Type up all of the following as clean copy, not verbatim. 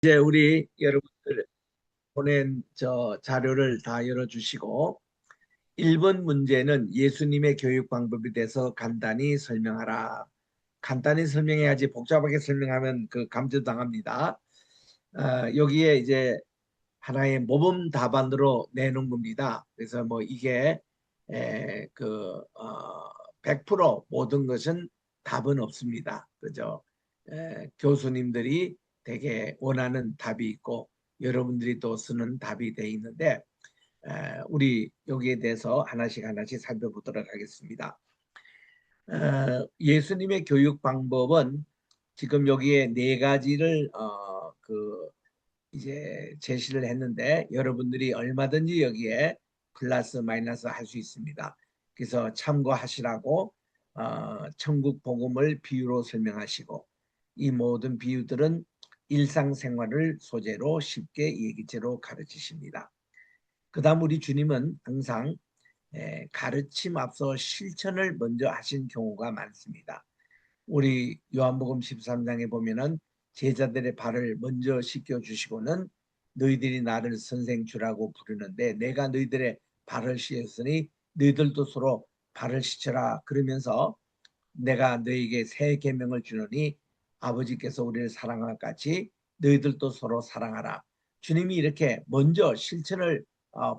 이제 우리 여러분들 보낸 저 자료를 다 열어주시고 1번 문제는 예수님의 교육 방법에 대해서 간단히 설명하라. 간단히 설명해야지 복잡하게 설명하면 그 감점당합니다. 여기에 이제 하나의 모범 답안으로 내놓은 겁니다. 그래서 뭐 이게 에, 그 100% 모든 것은 답은 없습니다. 그죠? 교수님들이 되게 원하는 답이 있고 여러분들이 또 쓰는 답이 돼 있는데 우리 여기에 대해서 하나씩 하나씩 살펴보도록 하겠습니다. 예수님의 교육 방법은 지금 여기에 네 가지를 이제 제시를 했는데 여러분들이 얼마든지 여기에 플러스 마이너스 할 수 있습니다. 그래서 참고하시라고 천국 복음을 비유로 설명하시고 이 모든 비유들은 일상생활을 소재로 쉽게 얘기체로 가르치십니다. 그 다음 우리 주님은 항상 가르침 앞서 실천을 먼저 하신 경우가 많습니다. 우리 요한복음 13장에 보면은 제자들의 발을 먼저 씻겨 주시고는 너희들이 나를 선생주라고 부르는데 내가 너희들의 발을 씻었으니 너희들도 서로 발을 씻어라 그러면서 내가 너희에게 새 계명을 주노니 아버지께서 우리를 사랑한 것 같이 너희들도 서로 사랑하라. 주님이 이렇게 먼저 실천을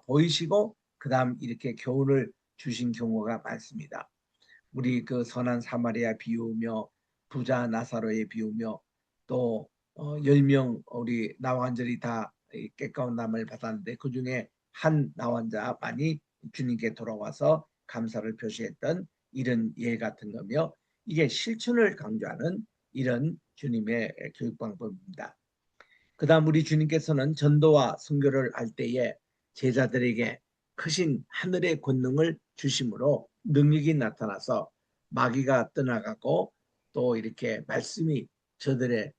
보이시고 그다음 이렇게 교훈을 주신 경우가 많습니다. 우리 그 선한 사마리아 비우며 부자 나사로의 비우며 또 10명 우리 나환절이 다 깨까운 남을 받았는데 그중에 한 나환자만이 주님께 돌아와서 감사를 표시했던 이런 예 같은 거며 이게 실천을 강조하는 이런 주님의 교육 방법입니다. 그 다음 우리 주님께서는 전도와 선교를 할 때에 제자들에게 크신 하늘의 권능을 주심으로 능력이 나타나서 마귀가 떠나가고 또 이렇게 말씀이 저들의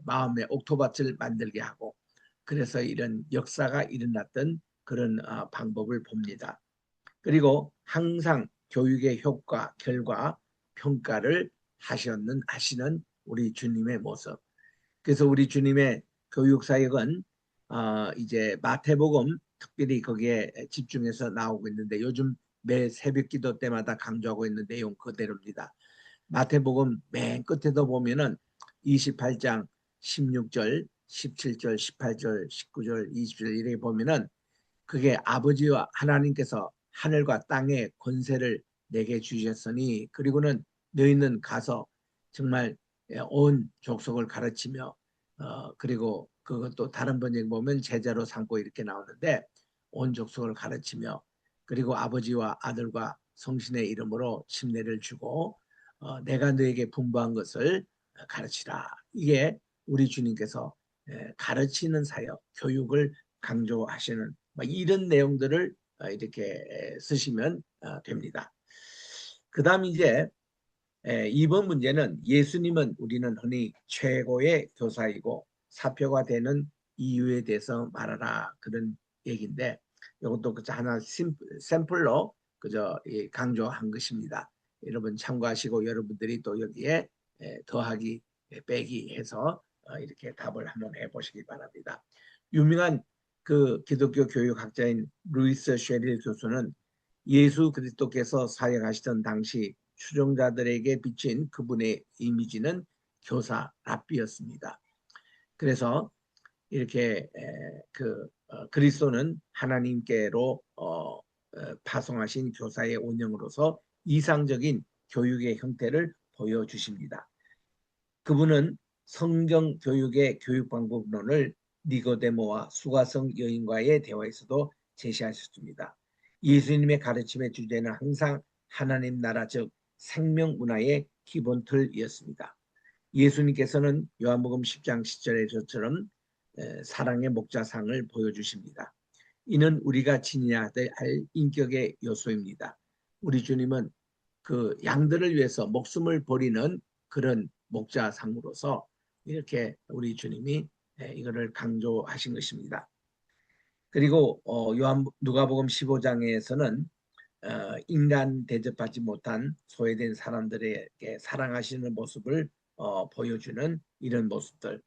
마음의 옥토밭을 만들게 하고 그래서 이런 역사가 일어났던 그런 방법을 봅니다. 그리고 항상 교육의 효과, 결과, 평가를 하시는 우리 주님의 모습. 그래서 우리 주님의 교육 사역은 이제 마태복음 특별히 거기에 집중해서 나오고 있는데 요즘 매 새벽 기도 때마다 강조하고 있는 내용 그대로입니다. 마태복음 맨 끝에도 보면은 28장 16절, 17절, 18절, 19절, 20절 이렇게 보면은 그게 아버지와 하나님께서 하늘과 땅의 권세를 내게 주셨으니 그리고는 너희는 가서 정말 온 족속을 가르치며 그리고 그것도 다른 번역에 보면 제자로 삼고 이렇게 나오는데 온 족속을 가르치며 그리고 아버지와 아들과 성신의 이름으로 침례를 주고 내가 너에게 분부한 것을 가르치라. 이게 우리 주님께서 가르치는 사역, 교육을 강조하시는 이런 내용들을 이렇게 쓰시면 됩니다. 그 다음 이제 2번 문제는 예수님은 우리는 흔히 최고의 교사이고 사표가 되는 이유에 대해서 말하라 그런 얘기인데 이것도 하나 샘플로 그저 강조한 것입니다. 여러분 참고하시고 여러분들이 또 여기에 더하기 빼기 해서 이렇게 답을 한번 해보시기 바랍니다. 유명한 그 기독교 교육학자인 루이스 쉐릴 교수는 예수 그리스도께서 사역하시던 당시 추종자들에게 비친 그분의 이미지는 교사 랍비였습니다. 그래서 이렇게 그리스도는 하나님께로 파송하신 교사의 원형으로서 이상적인 교육의 형태를 보여주십니다. 그분은 성경 교육의 교육 방법론을 니고데모와 수가성 여인과의 대화에서도 제시하셨습니다. 예수님의 가르침의 주제는 항상 하나님 나라 즉 생명 문화의 기본 틀이었습니다. 예수님께서는 요한복음 10장 10절에서처럼 사랑의 목자상을 보여주십니다. 이는 우리가 지녀야 할 인격의 요소입니다. 우리 주님은 그 양들을 위해서 목숨을 버리는 그런 목자상으로서 이렇게 우리 주님이 이거를 강조하신 것입니다. 그리고 요한 누가복음 15장에서는 인간 대접받지 못한 소외된 사람들에게 사랑하시는 모습을 보여주는 이런 모습들.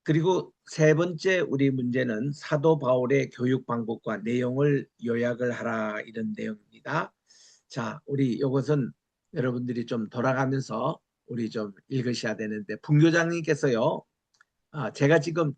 그리고 세 번째 우리 문제는 사도 바울의 교육 방법과 내용을 요약을 하라 이런 내용입니다. 자, 우리 이것은 여러분들이 좀 돌아가면서 우리 좀 읽으셔야 되는데 분교장님께서요. 제가 지금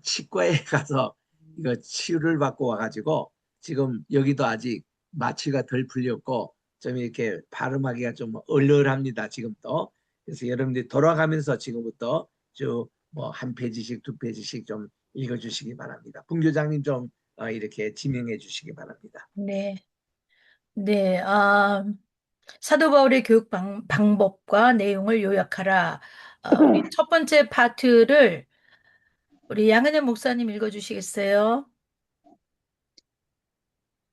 치과에 가서 이거 치료를 받고 와가지고 지금 여기도 아직 마취가 덜 풀렸고 좀 이렇게 발음하기가 좀 얼얼합니다. 지금도. 그래서 여러분들이 돌아가면서 지금부터 쭉 뭐 한 페이지씩 두 페이지씩 좀 읽어주시기 바랍니다. 분교장님 좀 이렇게 지명해 주시기 바랍니다. 네. 네. 사도 바울의 교육 방법과 내용을 요약하라. 우리 첫 번째 파트를 우리 양은혜 목사님 읽어주시겠어요?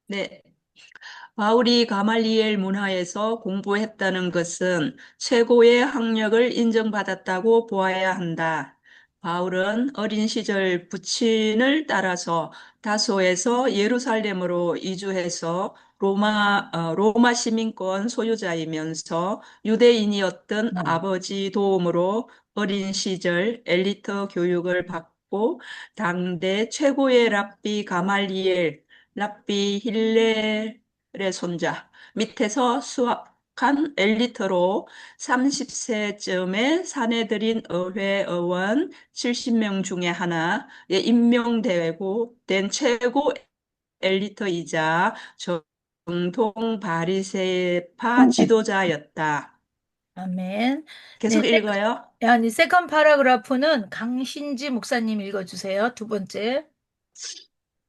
네. 바울이 가말리엘 문화에서 공부했다는 것은 최고의 학력을 인정받았다고 보아야 한다. 바울은 어린 시절 부친을 따라서 다소에서 예루살렘으로 이주해서 로마 시민권 소유자이면서 유대인이었던 음. 아버지 도움으로 어린 시절 엘리트 교육을 받고 당대 최고의 랍비 가말리엘, 랍비 힐렐의 손자 밑에서 수학한 엘리트로 30세쯤에 사내들인 의회 의원 70명 중에 하나에 임명되고 된 최고 엘리트이자 정통 바리새파 지도자였다. 아멘. 네. 계속 읽어요. 아니, 세컨 파라그라프는 강신지 목사님 읽어주세요. 두 번째.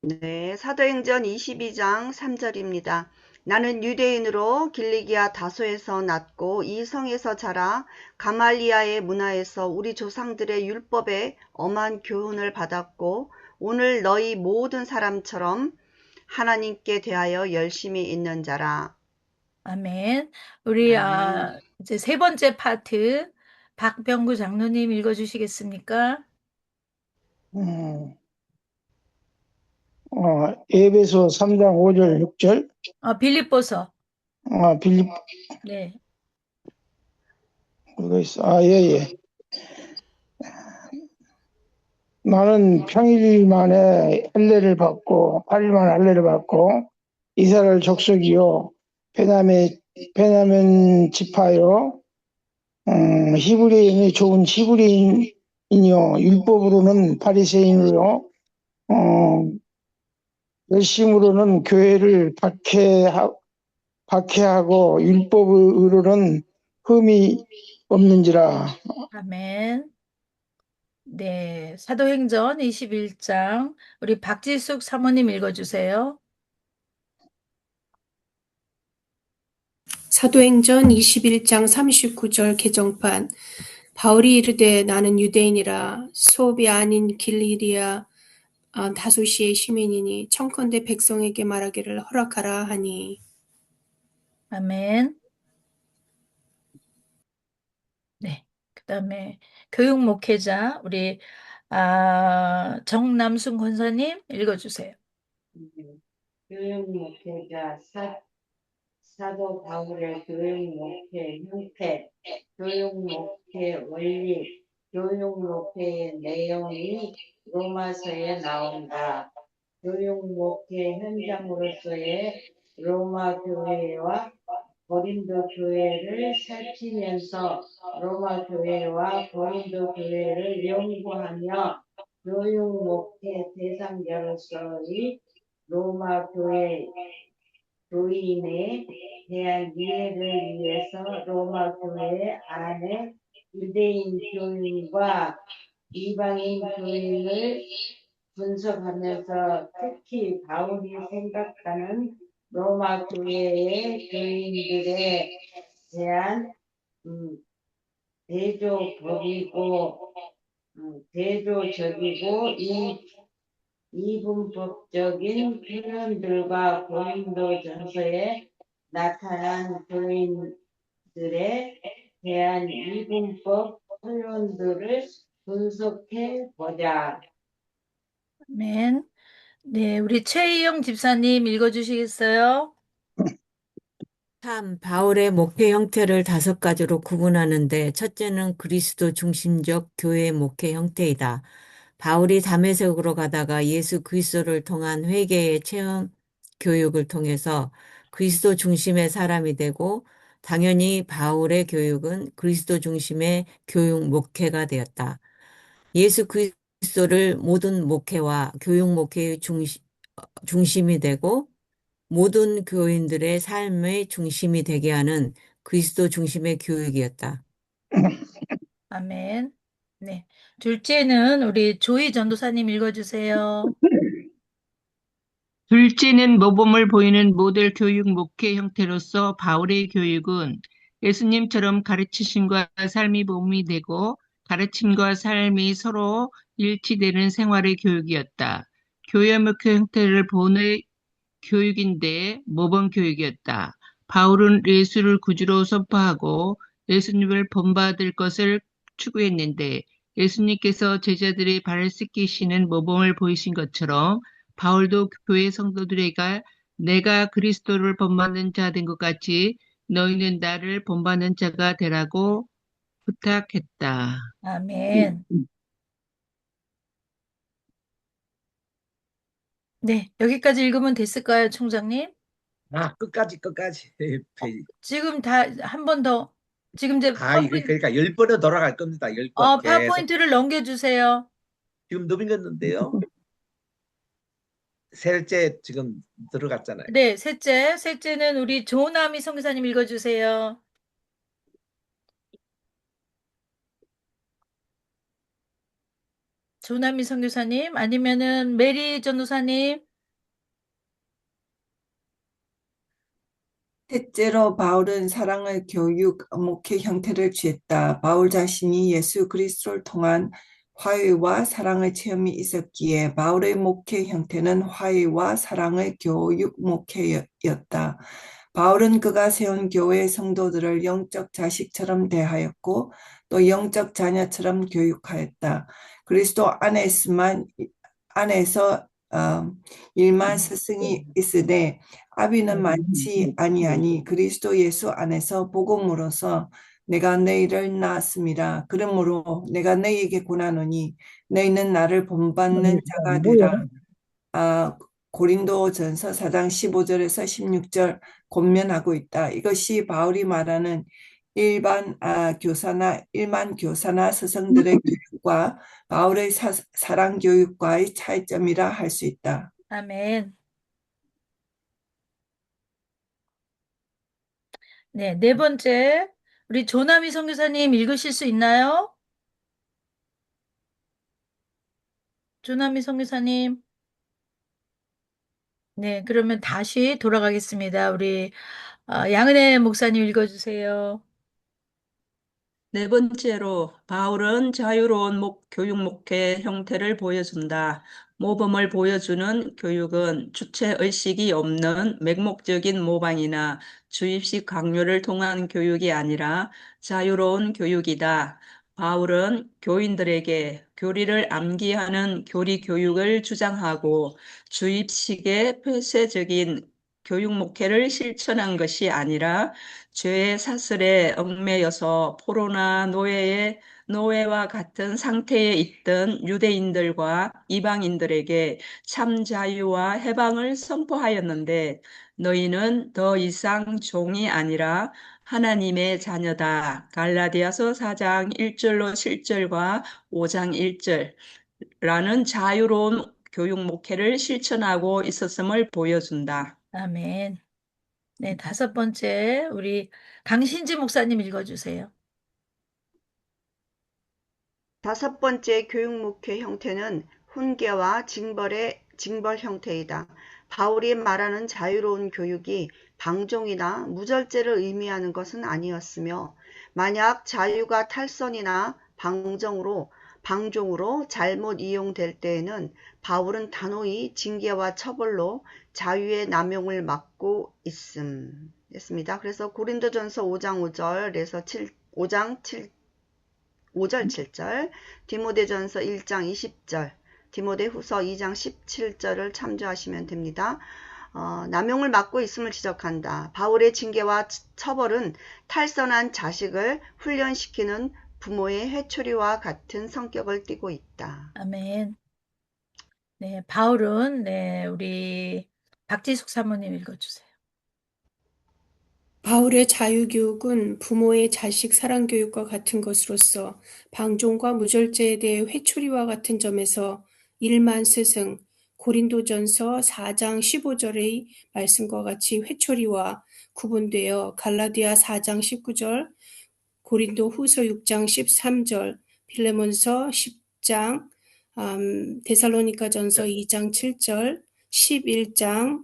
네, 사도행전 22장 3절입니다. 나는 유대인으로 길리기아 다소에서 났고 이 성에서 자라 가말리아의 문화에서 우리 조상들의 율법에 엄한 교훈을 받았고 오늘 너희 모든 사람처럼 하나님께 대하여 열심히 있는 자라. 아멘. 우리 아멘. 이제 세 번째 파트 박병구 장로님 읽어주시겠습니까? 음, 에베소 3장 5절 6절. 빌립보서. 빌립 네. 그거 있어. 예. 나는 평일 만에 할례를 받고 8일 만에 할례를 받고 이스라엘 족속이요 베냐민 지파요 히브리인이 좋은 히브리인이요 율법으로는 바리새인으로 열심으로는 교회를 박해하고 율법으로는 흠이 없는지라. 아멘. 네. 사도행전 21장 우리 박지숙 사모님 읽어주세요. 사도행전 21장 39절 개정판. 바울이 이르되 나는 유대인이라 수업이 아닌 길리리아 다소시의 시민이니 청컨대 백성에게 말하기를 허락하라 하니. 아멘. 네. 그다음에 교육 목회자 우리 정남순 권사님 읽어주세요. 교육 목회자 사도 바울의 교육 목회 형태, 교육 목회 원리, 교육 목회의 내용이 로마서에 나온다. 교육 목회 현장으로서의 로마 교회와 고린도 교회를 살피면서 로마 교회와 고린도 교회를 연구하며 교육 목회 대상자로서의 로마 교회 교인에 대한 이해를 위해서 로마 교회 안에 유대인 교인과 이방인 교인을 분석하면서 특히 바울이 생각하는 로마 교회의 교인들에 대한 대조적이고 이분법적인 표현들과 고린도전서에 나타난 교인들에 대한 이분법 표현들을 분석해 보자. 아멘. 네, 우리 최희영 집사님 읽어주시겠어요? 참, 바울의 목회 형태를 5가지로 구분하는데, 첫째는 그리스도 중심적 교회 목회 형태이다. 바울이 다메섹으로 가다가 예수 그리스도를 통한 회개의 체험 교육을 통해서 그리스도 중심의 사람이 되고, 당연히 바울의 교육은 그리스도 중심의 교육 목회가 되었다. 예수 그리스도를 모든 목회와 교육 목회의 중심이 되고 모든 교인들의 삶의 중심이 되게 하는 그리스도 중심의 교육이었다. 아멘. 네. 둘째는 우리 조이 전도사님 읽어주세요. 둘째는 모범을 보이는 모델 교육 목회 형태로서 바울의 교육은 예수님처럼 가르치심과 삶이 몸이 되고 가르침과 삶이 서로 일치되는 생활의 교육이었다. 교회 목회 형태를 본의 교육인데 모범 교육이었다. 바울은 예수를 구주로 선포하고 예수님을 본받을 것을 추구했는데 예수님께서 제자들의 발을 씻기시는 모범을 보이신 것처럼 바울도 교회 성도들에게 내가 그리스도를 본받는 자 된 것 같이 너희는 나를 본받는 자가 되라고 부탁했다. 아멘. 네. 여기까지 읽으면 됐을까요, 총장님? 끝까지. 지금 다 한 번 더. 지금 이제 이거 그러니까 10번은 돌아갈 겁니다. 10번 계속. 파워포인트를 넘겨주세요. 지금 넘겼는데요. 셋째 지금 들어갔잖아요. 네, 셋째는 우리 조남희 선교사님 읽어주세요. 조남희 선교사님 아니면은 메리 전도사님. 셋째로 바울은 사랑의 교육, 목회 형태를 취했다. 바울 자신이 예수 그리스도를 통한 화해와 사랑의 체험이 있었기에 바울의 목회 형태는 화해와 사랑의 교육 목회였다. 바울은 그가 세운 교회 성도들을 영적 자식처럼 대하였고 또 영적 자녀처럼 교육하였다. 그리스도 안에서 일만 스승이 있으되 아비는 많지 아니하니 그리스도 예수 안에서 복음으로서 내가 너희를 낳았음이라. 그러므로 내가 너희에게 권하노니 너희는 나를 본받는 자가 되라. 고린도전서 4장 15절에서 16절 권면하고 있다. 이것이 바울이 말하는 일만 교사나 스승들의 교육과 바울의 사랑 교육과의 차이점이라 할 수 있다. 아멘. 네, 네 번째 우리 조남희 선교사님 읽으실 수 있나요? 조남희 선교사님. 네, 그러면 다시 돌아가겠습니다. 우리 양은혜 목사님 읽어주세요. 네 번째로 바울은 자유로운 교육 목회 형태를 보여준다. 모범을 보여주는 교육은 주체의식이 없는 맹목적인 모방이나 주입식 강요를 통한 교육이 아니라 자유로운 교육이다. 바울은 교인들에게 교리를 암기하는 교리 교육을 주장하고 주입식의 폐쇄적인 교육 목회를 실천한 것이 아니라 죄의 사슬에 얽매여서 포로나 노예와 같은 상태에 있던 유대인들과 이방인들에게 참 자유와 해방을 선포하였는데 너희는 더 이상 종이 아니라 하나님의 자녀다. 갈라디아서 4장 1절로 7절과 5장 1절라는 자유로운 교육 목회를 실천하고 있었음을 보여준다. 아멘. 네, 다섯 번째 우리 강신지 목사님 읽어주세요. 다섯 번째 교육 목회 형태는 훈계와 징벌 형태이다. 바울이 말하는 자유로운 교육이 방종이나 무절제를 의미하는 것은 아니었으며 만약 자유가 탈선이나 방종으로 잘못 이용될 때에는 바울은 단호히 징계와 처벌로 자유의 남용을 막고 있습니다. 그래서 고린도전서 5장 5절에서 5절 7절, 디모데전서 1장 20절, 디모데후서 2장 17절을 참조하시면 됩니다. 남용을 막고 있음을 지적한다. 바울의 징계와 처벌은 탈선한 자식을 훈련시키는 부모의 해초리와 같은 성격을 띠고 있다. 아멘. 네, 바울은 네, 우리 박지숙 사모님 읽어주세요. 바울의 자유교육은 부모의 자식 사랑교육과 같은 것으로서 방종과 무절제에 대해 회초리와 같은 점에서 일만 스승, 고린도전서 4장 15절의 말씀과 같이 회초리와 구분되어 갈라디아 4장 19절, 고린도 후서 6장 13절, 빌레몬서 10장, 데살로니가전서 2장 7절, 11장,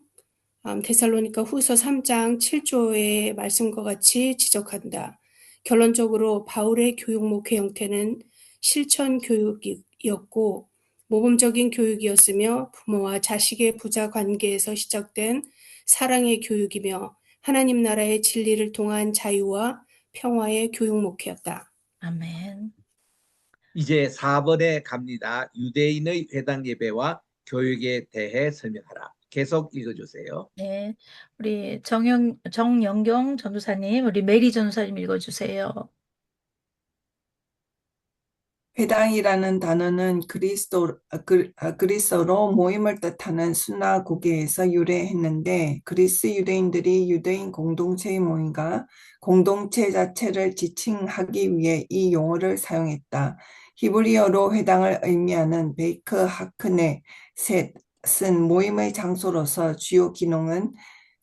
데살로니가 후서 3장 7조의 말씀과 같이 지적한다. 결론적으로 바울의 교육 목회 형태는 실천 교육이었고 모범적인 교육이었으며 부모와 자식의 부자 관계에서 시작된 사랑의 교육이며 하나님 나라의 진리를 통한 자유와 평화의 교육 목회였다. 아멘. 이제 4번에 갑니다. 유대인의 회당 예배와 교육에 대해 설명하라. 계속 읽어주세요. 네, 우리 정영경 전도사님, 우리 메리 전도사님 읽어주세요. 회당이라는 단어는 그리스어로 모임을 뜻하는 수나고게에서 유래했는데 그리스 유대인들이 유대인 공동체의 모임과 공동체 자체를 지칭하기 위해 이 용어를 사용했다. 히브리어로 회당을 의미하는 베이크 하크넷셋은 모임의 장소로서 주요 기능은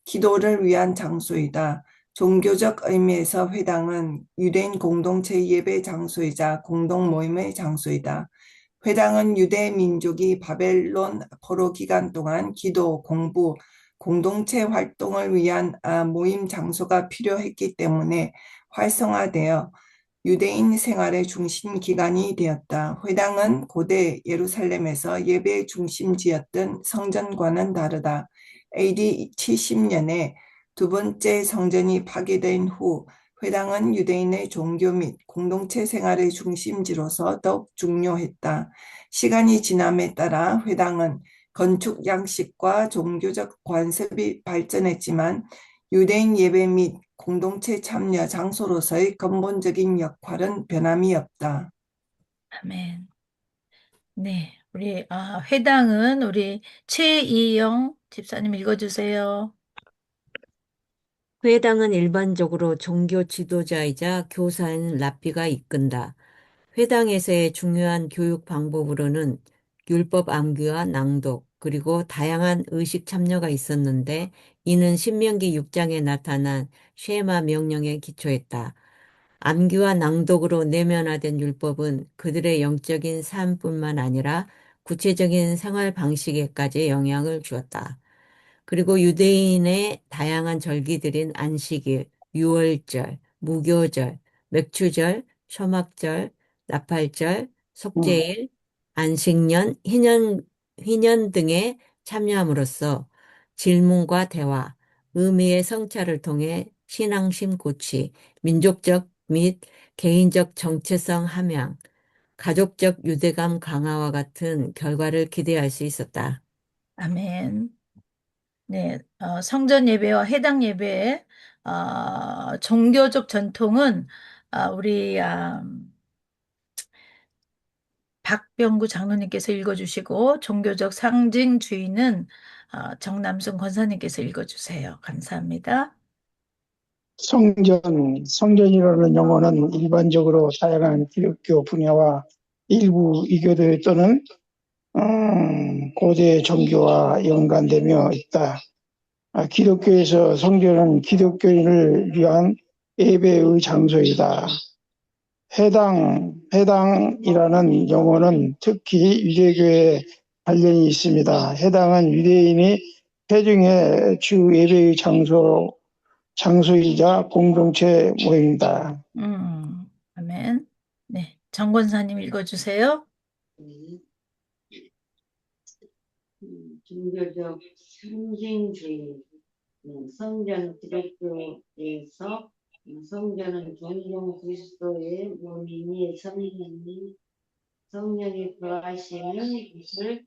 기도를 위한 장소이다. 종교적 의미에서 회당은 유대인 공동체의 예배 장소이자 공동 모임의 장소이다. 회당은 유대 민족이 바벨론 포로 기간 동안 기도, 공부, 공동체 활동을 위한 모임 장소가 필요했기 때문에 활성화되어 유대인 생활의 중심 기관이 되었다. 회당은 고대 예루살렘에서 예배 중심지였던 성전과는 다르다. AD 70년에 두 번째 성전이 파괴된 후 회당은 유대인의 종교 및 공동체 생활의 중심지로서 더욱 중요했다. 시간이 지남에 따라 회당은 건축 양식과 종교적 관습이 발전했지만 유대인 예배 및 공동체 참여 장소로서의 근본적인 역할은 변함이 없다. 아멘. 네, 우리 회당은 우리 최이영 집사님 읽어주세요. 회당은 일반적으로 종교 지도자이자 교사인 랍비가 이끈다. 회당에서의 중요한 교육 방법으로는 율법 암기와 낭독, 그리고 다양한 의식 참여가 있었는데 이는 신명기 6장에 나타난 쉐마 명령에 기초했다. 암기와 낭독으로 내면화된 율법은 그들의 영적인 삶뿐만 아니라 구체적인 생활 방식에까지 영향을 주었다. 그리고 유대인의 다양한 절기들인 안식일, 유월절, 무교절, 맥추절, 초막절, 나팔절, 속죄일, 안식년, 희년 등에 참여함으로써 질문과 대화, 의미의 성찰을 통해 신앙심 고취, 민족적 및 개인적 정체성 함양, 가족적 유대감 강화와 같은 결과를 기대할 수 있었다. 아멘. 네, 성전 예배와 해당 예배의 종교적 전통은 우리 박병구 장로님께서 읽어주시고 종교적 상징주의는 정남순 권사님께서 읽어주세요. 감사합니다. 성전이라는 용어는 일반적으로 다양한 기독교 분야와 일부 이교도에 또는 고대 종교와 연관되며 있다. 기독교에서 성전은 기독교인을 위한 예배의 장소이다. 해당이라는 용어는 특히 유대교에 관련이 있습니다. 해당은 유대인이 회중의 주 예배의 장소이자 공동체 모임이다. 아멘. 네, 정 권사님 읽어주세요. 종교적 상징주의, 성전 기독교에서 성전은 종종 그리스도의 몸이니 성령이 거하시는 것을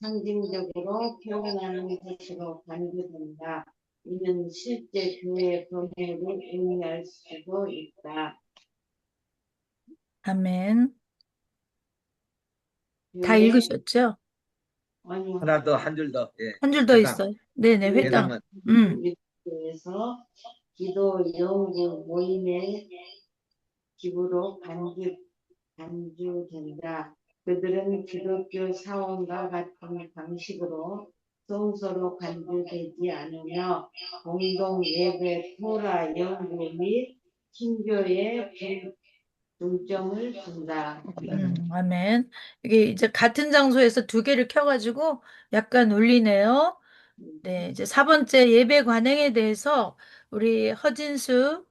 상징적으로 표현하는 것으로 간주된다. 이는 실제 교회 건물을 의미할 수도 있다. 아멘. 다 교회 읽으셨죠? 아니요. 하나 더, 한 줄 더. 예. 한 줄 더 회당. 있어요. 네네, 회당. 회당은 교회에서 기도 연구 모임의 기부로 간주된다. 그들은 기독교 사원과 같은 방식으로 성서로 간주되지 않으며 공동 예배, 토라 연구 및 신교에 중점을 둔다. 아멘. 이게 이제 같은 장소에서 두 개를 켜가지고 약간 울리네요. 네, 이제 4번째 예배 관행에 대해서 우리 허진수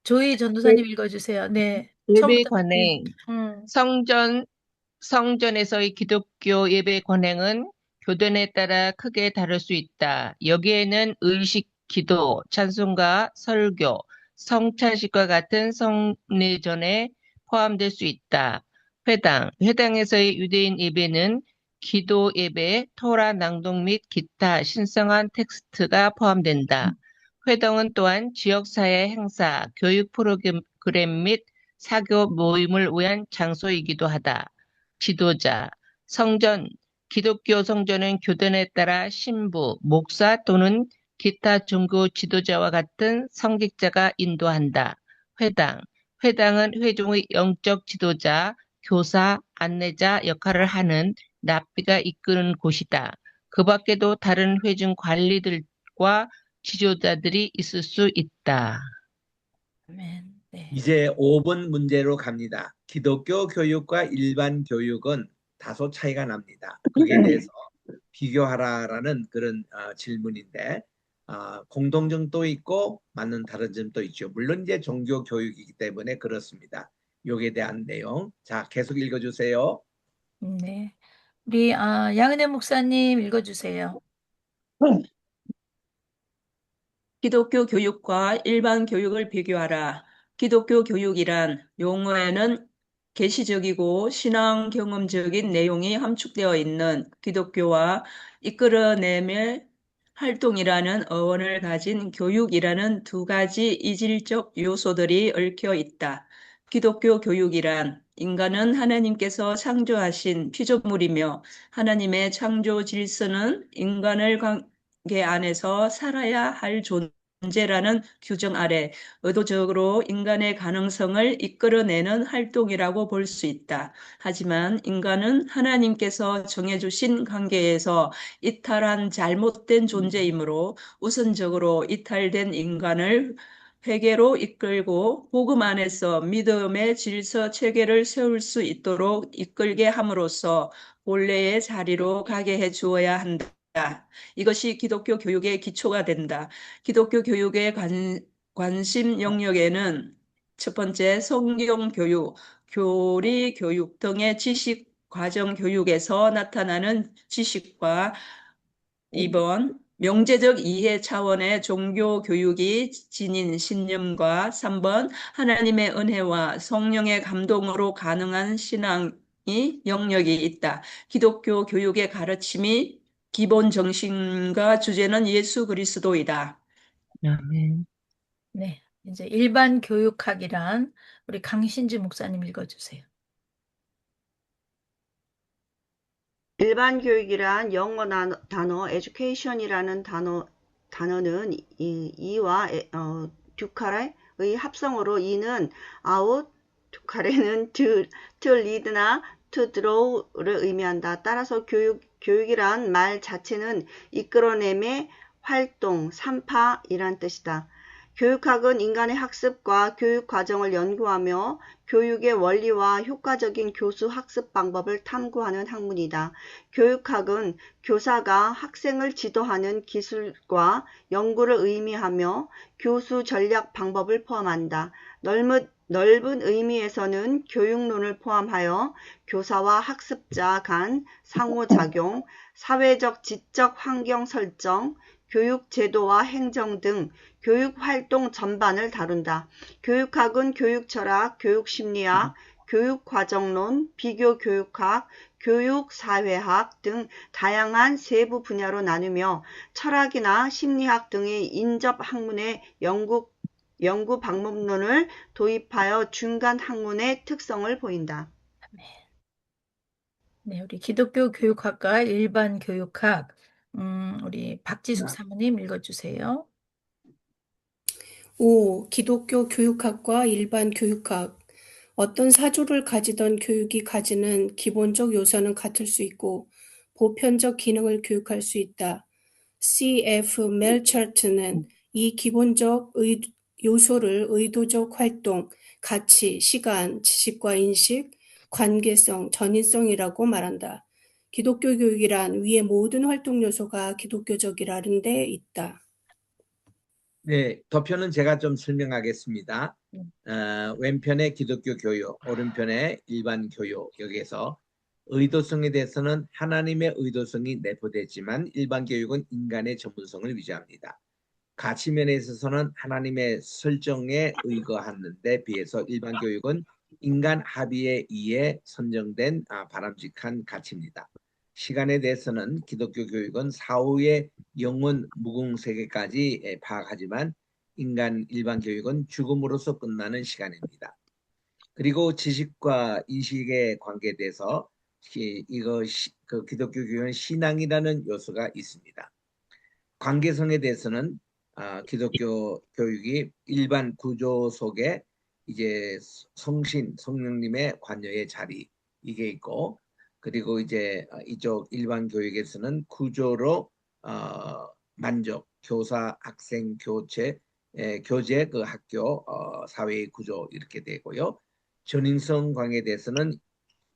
조이 전도사님 읽어주세요. 네, 예배 처음부터. 관행. 음, 성전에서의 기독교 예배 관행은 교단에 따라 크게 다를 수 있다. 여기에는 의식, 기도, 찬송가, 설교, 성찬식과 같은 성례전에 포함될 수 있다. 회당에서의 유대인 예배는 기도 예배, 토라 낭독 및 기타 신성한 텍스트가 포함된다. 회당은 또한 지역사회 행사, 교육 프로그램 및 사교 모임을 위한 장소이기도 하다. 지도자, 기독교 성전은 교단에 따라 신부, 목사 또는 기타 종교 지도자와 같은 성직자가 인도한다. 회당은 회중의 영적 지도자, 교사, 안내자 역할을 하는 랍비가 이끄는 곳이다. 그 밖에도 다른 회중 관리들과 지도자들이 있을 수 있다. 아멘. 네. 이제 5번 문제로 갑니다. 기독교 교육과 일반 교육은 다소 차이가 납니다. 거기에 대해서 비교하라라는 그런 질문인데 공통점도 있고 맞는 다른 점도 있죠. 물론 이제 종교 교육이기 때문에 그렇습니다. 여기에 대한 내용. 자, 계속 읽어주세요. 네. 우리 양은혜 목사님 읽어주세요. 기독교 교육과 일반 교육을 비교하라. 기독교 교육이란 용어에는 계시적이고 신앙 경험적인 내용이 함축되어 있는 기독교와 이끌어내밀 활동이라는 어원을 가진 교육이라는 두 가지 이질적 요소들이 얽혀 있다. 기독교 교육이란 인간은 하나님께서 창조하신 피조물이며 하나님의 창조 질서는 인간을 관계 안에서 살아야 할 존재라는 규정 아래 의도적으로 인간의 가능성을 이끌어내는 활동이라고 볼 수 있다. 하지만 인간은 하나님께서 정해주신 관계에서 이탈한 잘못된 존재이므로 우선적으로 이탈된 인간을 회개로 이끌고 복음 안에서 믿음의 질서 체계를 세울 수 있도록 이끌게 함으로써 본래의 자리로 가게 해 주어야 한다. 이것이 기독교 교육의 기초가 된다. 기독교 교육의 관심 영역에는 첫 번째 성경 교육, 교리 교육 등의 지식 과정 교육에서 나타나는 지식과 2번 명제적 이해 차원의 종교 교육이 지닌 신념과 3번 하나님의 은혜와 성령의 감동으로 가능한 신앙이 영역이 있다. 기독교 교육의 가르침이 기본 정신과 주제는 예수 그리스도이다. 아멘. 네. 이제 일반 교육학이란 우리 강신지 목사님 읽어주세요. 일반 교육이란 영어 단어 education이라는 단어는 이와 듀카레의 합성어로 이는 out, 듀카레는 to lead나 to draw를 의미한다. 따라서 교육이란 말 자체는 이끌어냄의 활동, 산파이란 뜻이다. 교육학은 인간의 학습과 교육 과정을 연구하며 교육의 원리와 효과적인 교수 학습 방법을 탐구하는 학문이다. 교육학은 교사가 학생을 지도하는 기술과 연구를 의미하며 교수 전략 방법을 포함한다. 넓은 의미에서는 교육론을 포함하여 교사와 학습자 간 상호작용, 사회적 지적 환경 설정, 교육 제도와 행정 등 교육 활동 전반을 다룬다. 교육학은 교육철학, 교육심리학, 교육과정론, 비교교육학, 교육사회학 등 다양한 세부 분야로 나누며 철학이나 심리학 등의 인접 학문의 연구 방법론을 도입하여 중간 학문의 특성을 보인다. 네, 우리 기독교 교육학과 일반 교육학, 우리 박지숙 사모님 읽어주세요. 5. 기독교 교육학과 일반 교육학. 어떤 사조를 가지던 교육이 가지는 기본적 요소는 같을 수 있고 보편적 기능을 교육할 수 있다. C.F. 멜처트는 이 기본적 요소를 의도적 활동, 가치, 시간, 지식과 인식, 관계성, 전인성이라고 말한다. 기독교 교육이란 위의 모든 활동 요소가 기독교적이라는 데 있다. 네, 더편은 제가 좀 설명하겠습니다. 왼편의 기독교 교육, 오른편의 일반 교육, 여기에서 의도성에 대해서는 하나님의 의도성이 내포되지만 일반 교육은 인간의 전문성을 위조합니다. 가치면에 있어서는 하나님의 설정에 의거하는 데 비해서 일반 교육은 인간 합의에 의해 선정된 바람직한 가치입니다. 시간에 대해서는 기독교 교육은 사후의 영원 무궁세계까지 파악하지만 인간 일반 교육은 죽음으로써 끝나는 시간입니다. 그리고 지식과 인식의 관계에 대해서 그 기독교 교육은 신앙이라는 요소가 있습니다. 관계성에 대해서는 기독교 교육이 일반 구조 속에 이제 성령님의 관여의 자리 이게 있고, 그리고 이제 이쪽 일반 교육에서는 구조로 만족, 교사, 학생, 교재, 그 학교, 사회의 구조 이렇게 되고요. 전인성 관계에 대해서는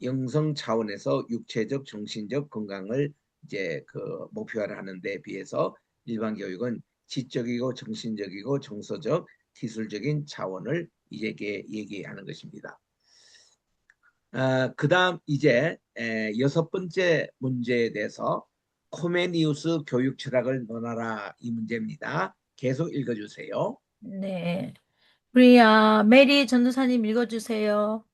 영성 차원에서 육체적, 정신적 건강을 이제 그 목표화하는 데 비해서 일반 교육은 지적이고 정신적이고 정서적, 기술적인 차원을 얘기하는 것입니다. 그다음 이제 6번째 문제에 대해서 코메니우스 교육 철학을 논하라 이 문제입니다. 계속 읽어주세요. 네, 우리 메리 전도사님 읽어주세요.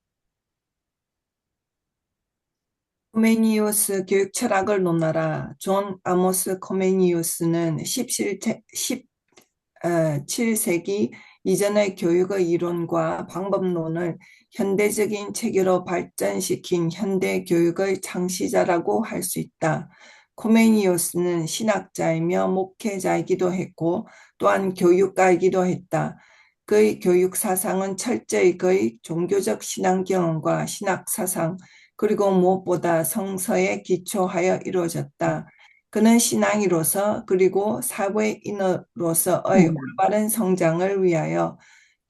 코메니우스 교육 철학을 논하라. 존 아모스 코메니우스는 17세기 이전의 교육의 이론과 방법론을 현대적인 체계로 발전시킨 현대 교육의 창시자라고 할 수 있다. 코메니우스는 신학자이며 목회자이기도 했고 또한 교육가이기도 했다. 그의 교육 사상은 철저히 그의 종교적 신앙 경험과 신학 사상 그리고 무엇보다 성서에 기초하여 이루어졌다. 그는 신앙인으로서 그리고 사회인으로서의 올바른 성장을 위하여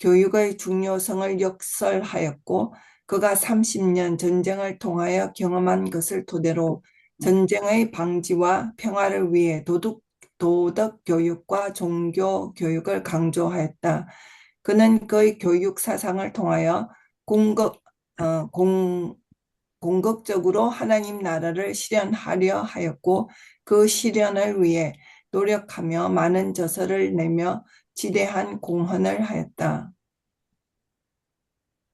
교육의 중요성을 역설하였고 그가 30년 전쟁을 통하여 경험한 것을 토대로 전쟁의 방지와 평화를 위해 도덕 교육과 종교 교육을 강조하였다. 그는 그의 교육 사상을 통하여 공격적으로 하나님 나라를 실현하려 하였고 그 실현을 위해 노력하며 많은 저서를 내며 지대한 공헌을 하였다.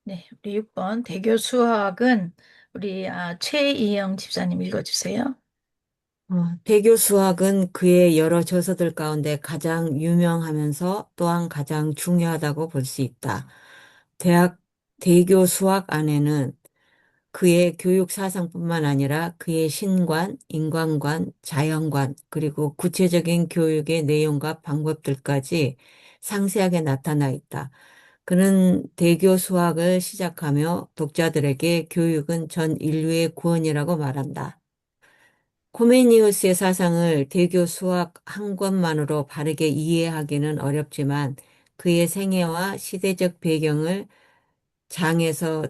네, 우리 6번 대교 수학은 우리 최이영 집사님 읽어주세요. 대교 수학은 그의 여러 저서들 가운데 가장 유명하면서 또한 가장 중요하다고 볼 수 있다. 대교 수학 안에는 그의 교육 사상뿐만 아니라 그의 신관, 인간관, 자연관, 그리고 구체적인 교육의 내용과 방법들까지 상세하게 나타나 있다. 그는 대교 수학을 시작하며 독자들에게 교육은 전 인류의 구원이라고 말한다. 코메니우스의 사상을 대교 수학 한 권만으로 바르게 이해하기는 어렵지만 그의 생애와 시대적 배경을 장에서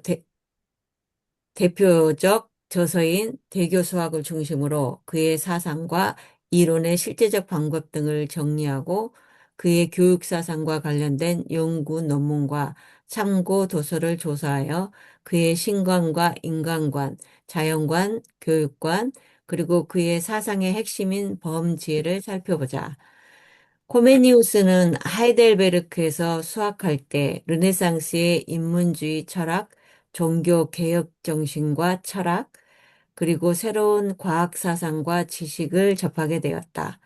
대표적 저서인 대교 수학을 중심으로 그의 사상과 이론의 실제적 방법 등을 정리하고 그의 교육 사상과 관련된 연구 논문과 참고 도서를 조사하여 그의 신관과 인간관, 자연관, 교육관, 그리고 그의 사상의 핵심인 범지혜를 살펴보자. 코메니우스는 하이델베르크에서 수학할 때 르네상스의 인문주의 철학, 종교 개혁 정신과 철학, 그리고 새로운 과학 사상과 지식을 접하게 되었다.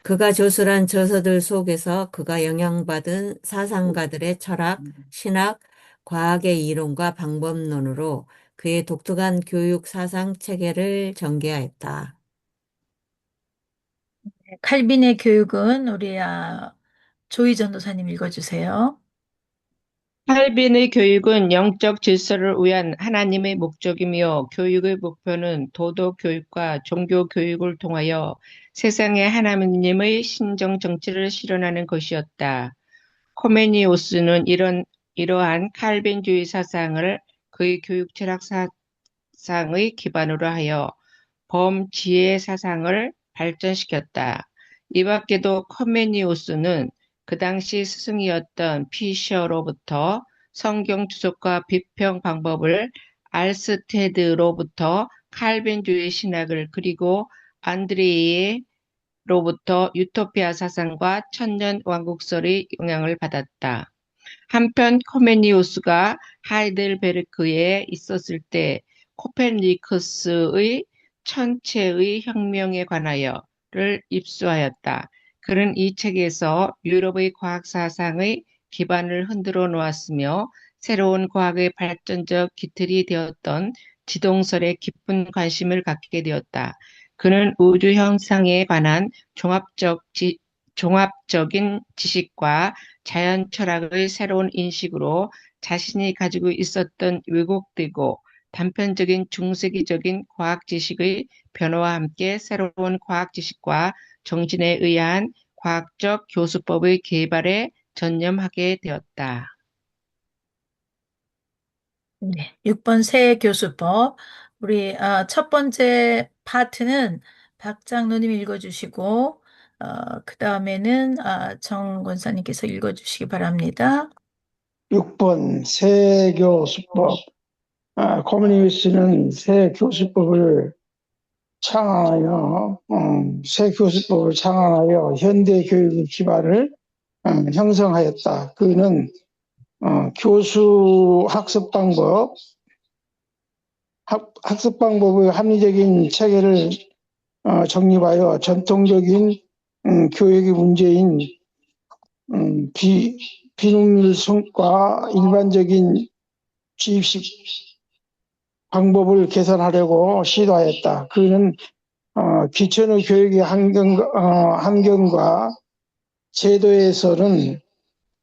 그가 조술한 저서들 속에서 그가 영향받은 사상가들의 철학, 신학, 과학의 이론과 방법론으로 그의 독특한 교육 사상 체계를 전개하였다. 칼빈의 교육은 우리 조이 전도사님 읽어주세요. 칼빈의 교육은 영적 질서를 위한 하나님의 목적이며 교육의 목표는 도덕 교육과 종교 교육을 통하여 세상에 하나님의 신정 정치를 실현하는 것이었다. 코메니우스는 이러한 칼빈주의 사상을 그의 교육 철학 사상의 기반으로 하여 범지혜 사상을 발전시켰다. 이 밖에도 코메니우스는 그 당시 스승이었던 피셔로부터 성경 주석과 비평 방법을, 알스테드로부터 칼빈주의 신학을, 그리고 안드레이로부터 유토피아 사상과 천년 왕국설의 영향을 받았다. 한편 코메니우스가 하이델베르크에 있었을 때 코페르니쿠스의 천체의 혁명에 관하여를 입수하였다. 그는 이 책에서 유럽의 과학 사상의 기반을 흔들어 놓았으며 새로운 과학의 발전적 기틀이 되었던 지동설에 깊은 관심을 갖게 되었다. 그는 우주 현상에 관한 종합적인 지식과 자연 철학의 새로운 인식으로 자신이 가지고 있었던 왜곡되고 단편적인 중세기적인 과학 지식의 변화와 함께 새로운 과학 지식과 정신에 의한 과학적 교수법의 개발에 전념하게 되었다. 네, 6번 새 교수법. 우리 첫 번째 파트는 박장로님이 읽어주시고 그 다음에는 정 권사님께서 읽어주시기 바랍니다. 6번 세교수법. 코미니우스는 새 교수법을 창안하여 현대 교육의 기반을 형성하였다. 그는 교수 학습 방법의 합리적인 체계를 정립하여 전통적인 교육의 문제인 비능률성과 일반적인 주입식 방법을 개선하려고 시도하였다. 그는 기천의 교육의 환경과 제도에서는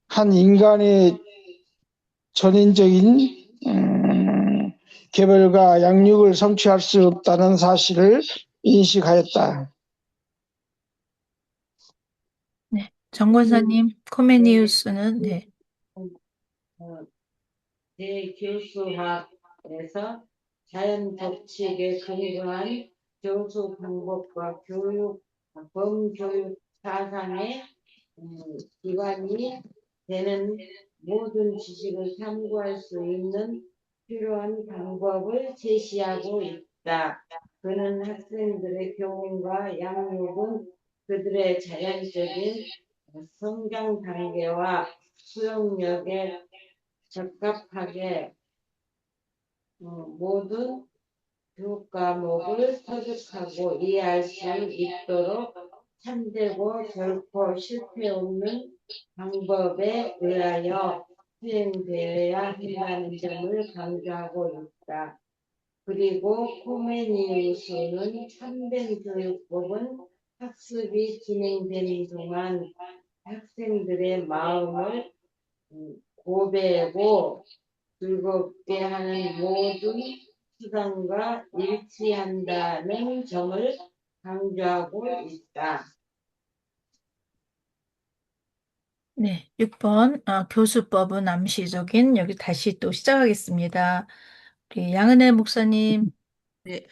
한 인간의 전인적인 개발과 양육을 성취할 수 없다는 사실을 인식하였다. 네, 정 권사님, 코메니우스는 네. 대교수학에서 자연 법칙에 근거한 교수 방법과 범교육 사상의 기반이 되는 모든 지식을 탐구할 수 있는 필요한 방법을 제시하고 있다. 그는 학생들의 교훈과 양육은 그들의 자연적인 성장 단계와 수용력에 적합하게 모든 교육 과목을 터득하고 이해할 수 있도록 참되고 결코 실패 없는 방법에 의하여 수행되어야 한다는 점을 강조하고 있다. 그리고 코메니우스는 참된 교육법은 학습이 진행되는 동안 학생들의 마음을 고배고 즐겁게 하는 모든 수단과 일치한다는 점을 강조하고 있다. 네, 6번 교수법은 암시적인 여기 다시 또 시작하겠습니다. 우리 양은혜 목사님. 네.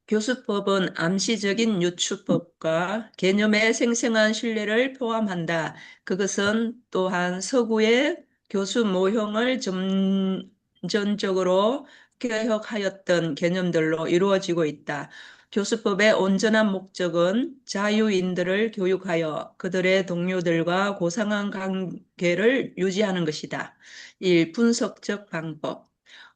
교수법은 암시적인 유추법과 개념의 생생한 신뢰를 포함한다. 그것은 또한 서구의 교수 모형을 점전적으로 개혁하였던 개념들로 이루어지고 있다. 교수법의 온전한 목적은 자유인들을 교육하여 그들의 동료들과 고상한 관계를 유지하는 것이다. 1. 분석적 방법.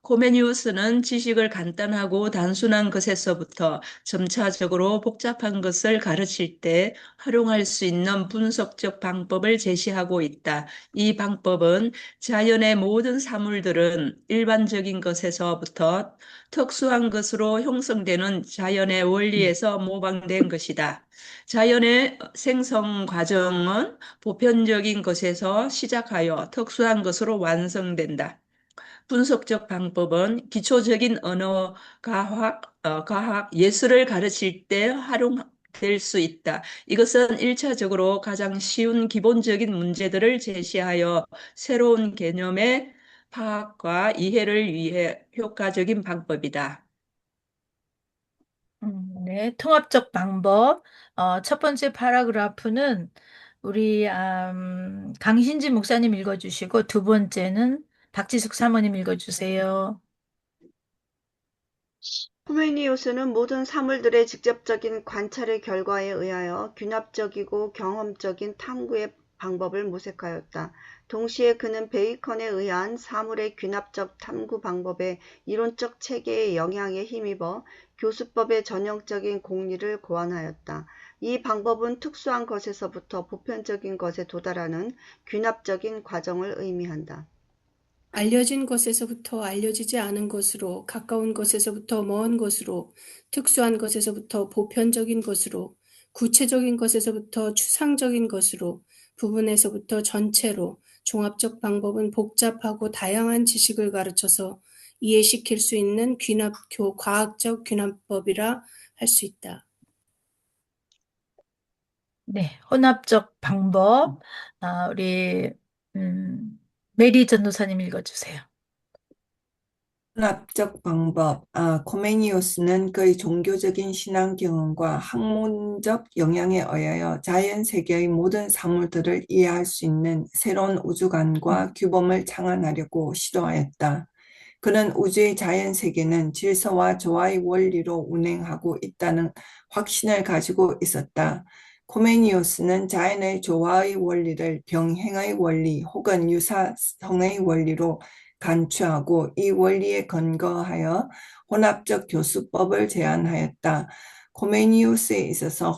코메니우스는 지식을 간단하고 단순한 것에서부터 점차적으로 복잡한 것을 가르칠 때 활용할 수 있는 분석적 방법을 제시하고 있다. 이 방법은 자연의 모든 사물들은 일반적인 것에서부터 특수한 것으로 형성되는 자연의 원리에서 모방된 것이다. 자연의 생성 과정은 보편적인 것에서 시작하여 특수한 것으로 완성된다. 분석적 방법은 기초적인 언어, 과학, 예술을 가르칠 때 활용될 수 있다. 이것은 일차적으로 가장 쉬운 기본적인 문제들을 제시하여 새로운 개념의 파악과 이해를 위해 효과적인 방법이다. 네, 통합적 방법. 첫 번째 파라그라프는 우리 강신지 목사님 읽어주시고 두 번째는 박지숙 사모님 읽어주세요. 코메니우스는 모든 사물들의 직접적인 관찰의 결과에 의하여 균합적이고 경험적인 탐구의 방법을 모색하였다. 동시에 그는 베이컨에 의한 사물의 균합적 탐구 방법의 이론적 체계의 영향에 힘입어 교수법의 전형적인 공리를 고안하였다. 이 방법은 특수한 것에서부터 보편적인 것에 도달하는 균합적인 과정을 의미한다. 알려진 것에서부터 알려지지 않은 것으로, 가까운 것에서부터 먼 것으로, 특수한 것에서부터 보편적인 것으로, 구체적인 것에서부터 추상적인 것으로, 부분에서부터 전체로, 종합적 방법은 복잡하고 다양한 지식을 가르쳐서 이해시킬 수 있는 과학적 균합법이라 할 수 있다. 네, 혼합적 방법. 우리 메리 전도사님 읽어주세요. 혼합적 방법. 코메니우스는 그의 종교적인 신앙 경험과 학문적 영향에 의하여 자연 세계의 모든 사물들을 이해할 수 있는 새로운 우주관과 규범을 창안하려고 시도하였다. 그는 우주의 자연 세계는 질서와 조화의 원리로 운행하고 있다는 확신을 가지고 있었다. 코메니우스는 자연의 조화의 원리를 병행의 원리 혹은 유사성의 원리로 간추하고 이 원리에 근거하여 혼합적 교수법을 제안하였다. 코메니우스에 있어서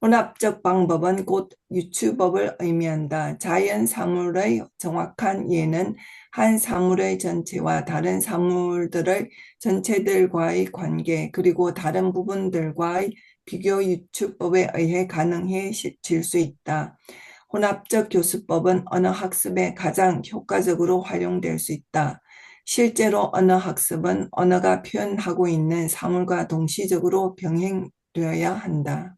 혼합적 방법은 곧 유추법을 의미한다. 자연 사물의 정확한 이해는 한 사물의 전체와 다른 사물들의 전체들과의 관계, 그리고 다른 부분들과의 비교 유추법에 의해 가능해질 수 있다. 혼합적 교수법은 언어학습에 가장 효과적으로 활용될 수 있다. 실제로 언어학습은 언어가 표현하고 있는 사물과 동시적으로 병행되어야 한다.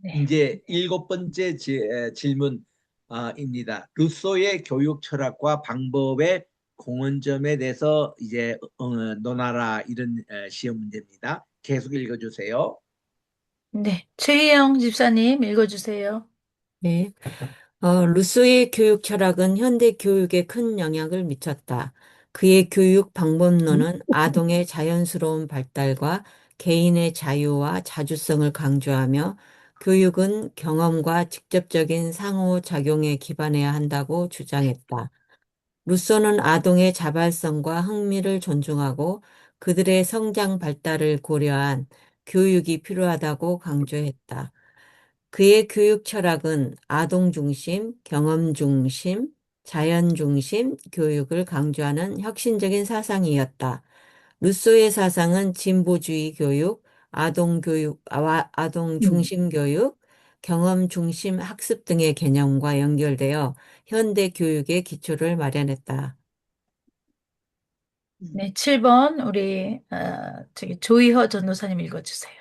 네. 이제 7번째 질문입니다. 루소의 교육 철학과 방법의 공헌점에 대해서 이제 논하라, 이런 시험 문제입니다. 계속 읽어주세요. 네, 최희영 집사님 읽어주세요. 네. 루소의 교육 철학은 현대 교육에 큰 영향을 미쳤다. 그의 교육 방법론은 아동의 자연스러운 발달과 개인의 자유와 자주성을 강조하며 교육은 경험과 직접적인 상호작용에 기반해야 한다고 주장했다. 루소는 아동의 자발성과 흥미를 존중하고 그들의 성장 발달을 고려한 교육이 필요하다고 강조했다. 그의 교육 철학은 아동 중심, 경험 중심, 자연 중심 교육을 강조하는 혁신적인 사상이었다. 루소의 사상은 진보주의 교육, 아동 중심 교육, 경험 중심 학습 등의 개념과 연결되어 현대 교육의 기초를 마련했다. 네, 7번 우리 조희허 전도사님 읽어주세요.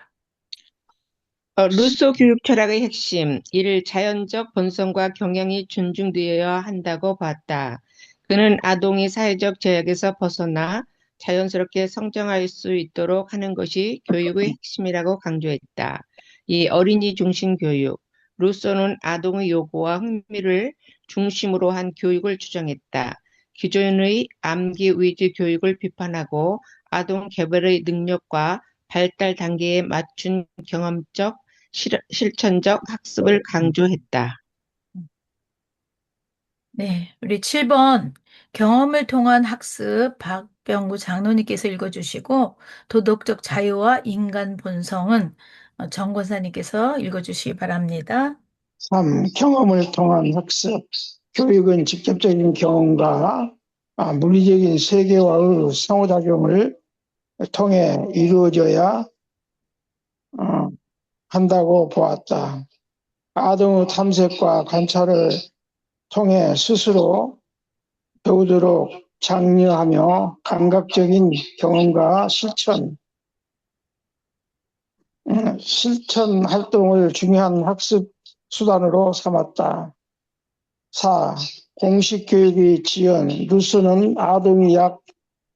루소 교육 철학의 핵심, 이를 자연적 본성과 경향이 존중되어야 한다고 봤다. 그는 아동이 사회적 제약에서 벗어나 자연스럽게 성장할 수 있도록 하는 것이 교육의 핵심이라고 강조했다. 이 어린이 중심 교육, 루소는 아동의 요구와 흥미를 중심으로 한 교육을 주장했다. 기존의 암기 위주 교육을 비판하고 아동 개발의 능력과 발달 단계에 맞춘 경험적, 실천적 학습을 강조했다. 네, 우리 7번 경험을 통한 학습 박병구 장로님께서 읽어주시고 도덕적 자유와 인간 본성은 정 권사님께서 읽어주시기 바랍니다. 3. 경험을 통한 학습. 교육은 직접적인 경험과 물리적인 세계와의 상호작용을 통해 이루어져야 한다고 보았다. 아동의 탐색과 관찰을 통해 스스로 배우도록 장려하며 감각적인 경험과 실천 활동을 중요한 학습 수단으로 삼았다. 4. 공식 교육의 지연. 루소는 아동이 약